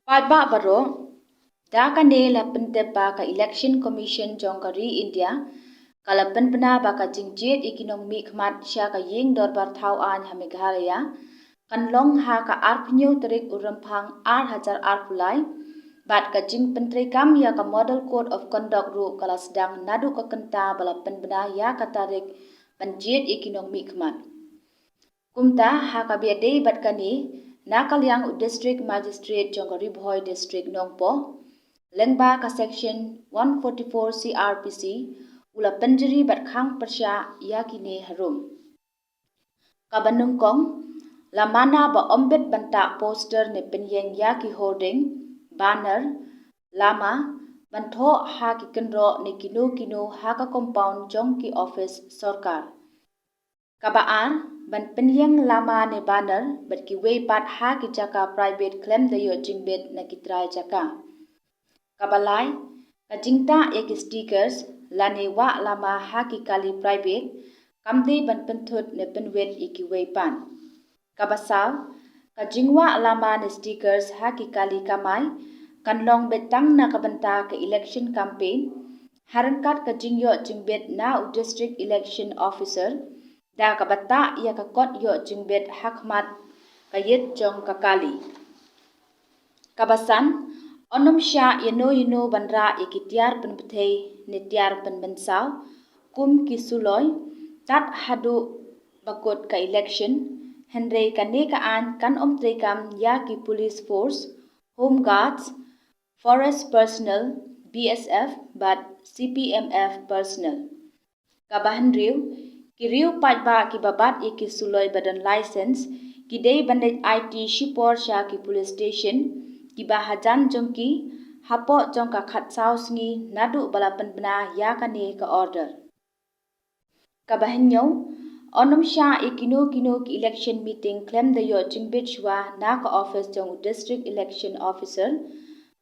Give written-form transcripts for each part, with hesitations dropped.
Padba baro da kane la pente ba ka election commission jong ka ri India kala penpena ba ka jingjet economy khmat sha ka yeng dor bar thau an ha Meghalaya kan long ha ka arpnyo terik urampang ar hajar ar pulai bat ka jing pentre kam ya ka model code of conduct ru kala sedang nadu ka kenta bala penpena ya ka tarik penjet economy khmat kumta ha ka biade bat kani Nakalyang District Magistrate Jongari Bhoi District Nongpo lengba ka section 144 CRPC ula penjeri bat khang persya yakine harum kabanungkong lamana ba ombet banta poster ne penyeng yaki holding banner lama bantho ha ki kendro ne kino ha ka compound jong ki office Sorkar kabaan ban penyeng lama ne banner bat ki way pat ha ki jaka private claim de yo jingbet na kitrai jaka kabalai kajingta ek stickers lane wa lama ha ki kali private kamde ban penthut ne penwet iki way pan kabasaw kajingwa lama ne stickers ha ki kali kamai kanlong betang na kabanta ka election campaign harangkat kajingyo jingbet na district election officer da kabata ya ka kot yo jingbet hakmat kayet jong kakali kabasan onom sha yeno bandra ikitiar penpethei netiar penbensaw kum kisuloy tat hadu bakot ka election henry kane ka an kan trekam ya ki police force home guards forest personnel BSF but CPMF personnel kabahan riu kiriu patba ki babat iki suloy badan license kidei bandai IT Shipor sha ki police station ki bahajan jongki hapo jongka khatsau sngi nadu balapan bena ya kane ka order kabahanyo onom sha ikino ki election meeting claim the yo jingbit shwa na ka office jong district election officer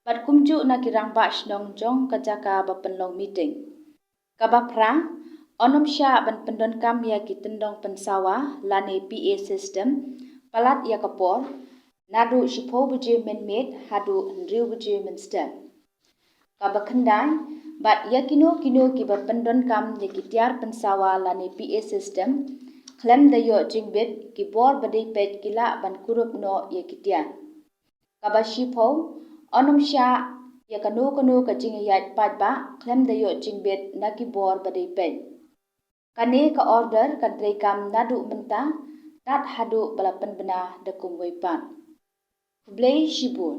pat kumju na kirang ba shnong jong ka jaka bapanlong meeting kabapra onom sha ban pendon kam ya ki tendong pensawa lane PA system palat ya kapor nadu shipho buje menmet hadu nriu buje menster kabakhandai bat yakino ki bapendon kam ya ki tiar pensawa lane PA system klem da yo jingbet ki bor badai pet kila ban kurup no ya ki tiar kabashipho onom sha ya kano ka jingayat patba klem da yo jingbet na ki bor badai pet kane ka order kadrei kam nadu menta tat hadu balapan bena de kumwai pan Hublei Shibun